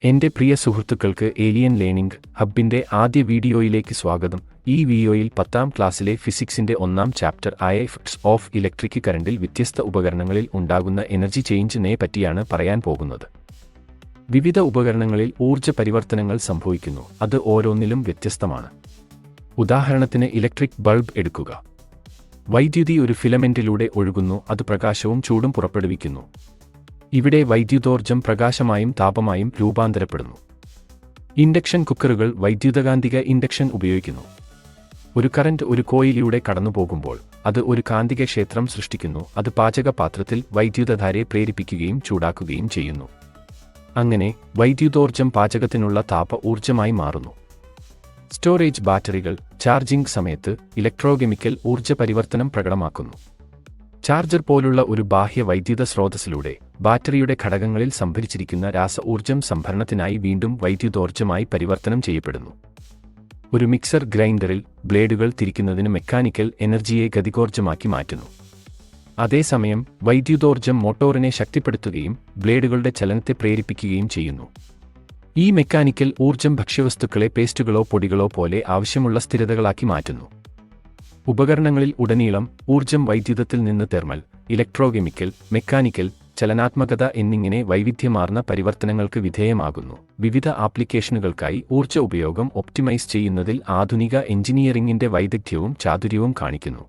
എൻ്റെ പ്രിയ സുഹൃത്തുക്കൾക്ക് alien learning ഹബിൻ്റെ ആദ്യ വീഡിയോയിലേക്ക് സ്വാഗതം. ഈ വീഡിയോയിൽ 10ാം ക്ലാസ്സിലെ ഫിസിക്സിൻ്റെ 1ാം ചാപ്റ്റർ ആയ എഫക്ട്സ് ഓഫ് ഇലക്ട്രിക് കറണ്ടിൽ വ്യത്യസ്ത ഉപകരണങ്ങളിൽ ഉണ്ടാകുന്ന എനർജി ചേഞ്ചിനെ പറ്റിയാണ് പറയാൻ പോകുന്നത്. വിവിധ ഉപകരണങ്ങളിൽ ഊർജ്ജ പരിവർത്തനങ്ങൾ സംഭവിക്കുന്നു, അത് ഓരോന്നിലും വ്യത്യസ്തമാണ്. ഉദാഹരണത്തിന് ഇലക്ട്രിക് ബൾബ് എടുക്കുക. വൈദ്യുതി ഒരു ഫിലമെന്റിലൂടെ ഒഴുകുന്നു, അത് പ്രകാശവും ചൂടും പുറപ്പെടുവിക്കുന്നു. ഇവിടെ വൈദ്യുതോർജ്ജം പ്രകാശമായും താപമായും രൂപാന്തരപ്പെടുന്നു. ഇൻഡക്ഷൻ കുക്കറുകൾ വൈദ്യുതകാന്തിക ഇൻഡക്ഷൻ ഉപയോഗിക്കുന്നു. ഒരു കറന്റ് ഒരു കോയിലിലൂടെ കടന്നുപോകുമ്പോൾ അത് ഒരു കാന്തിക ക്ഷേത്രം സൃഷ്ടിക്കുന്നു, അത് പാചകപാത്രത്തിൽ വൈദ്യുതധാരയെ പ്രേരിപ്പിക്കുകയും ചൂടാക്കുകയും ചെയ്യുന്നു. അങ്ങനെ വൈദ്യുതോർജ്ജം പാചകത്തിനുള്ള താപ ഊർജ്ജമായി മാറുന്നു. സ്റ്റോറേജ് ബാറ്ററികൾ ചാർജിംഗ് സമയത്ത് ഇലക്ട്രോകെമിക്കൽ ഊർജ്ജ പരിവർത്തനം പ്രകടമാക്കുന്നു. ചാർജർ പോലുള്ള ഒരു ബാഹ്യ വൈദ്യുത സ്രോതസ്സിലൂടെ ബാറ്ററിയുടെ ഘടകങ്ങളിൽ സംഭരിച്ചിരിക്കുന്ന രാസ ഊർജ്ജം സംഭരണത്തിനായി വീണ്ടും വൈദ്യുതോർജ്ജമായി പരിവർത്തനം ചെയ്യപ്പെടുന്നു. ഒരു മിക്സർ ഗ്രൈൻഡറിൽ ബ്ലേഡുകൾ തിരിക്കുന്നതിന് മെക്കാനിക്കൽ എനർജിയെ ഗതികോർജ്ജമാക്കി മാറ്റുന്നു. അതേസമയം വൈദ്യുതോർജ്ജം മോട്ടോറിനെ ശക്തിപ്പെടുത്തുകയും ബ്ലേഡുകളുടെ ചലനത്തെ പ്രേരിപ്പിക്കുകയും ചെയ്യുന്നു. ഈ മെക്കാനിക്കൽ ഊർജ്ജം ഭക്ഷ്യവസ്തുക്കളെ പേസ്റ്റുകളോ പൊടികളോ പോലെ ആവശ്യമുള്ള സ്ഥിരതകളാക്കി മാറ്റുന്നു. ഉപകരണങ്ങളിൽ ഉടനീളം ഊർജ്ജം വൈദ്യുതത്തിൽ നിന്ന് തെർമൽ, ഇലക്ട്രോകെമിക്കൽ, മെക്കാനിക്കൽ, ചലനാത്മകത എന്നിങ്ങനെ വൈവിധ്യമാർന്ന പരിവർത്തനങ്ങൾക്ക് വിധേയമാകുന്നു. വിവിധ ആപ്ലിക്കേഷനുകൾക്കായി ഊർജ്ജ ഉപയോഗം ഒപ്റ്റിമൈസ് ചെയ്യുന്നതിൽ ആധുനിക എഞ്ചിനീയറിംഗിന്റെ വൈദഗ്ധ്യവും ചാതുര്യവും കാണിക്കുന്നു.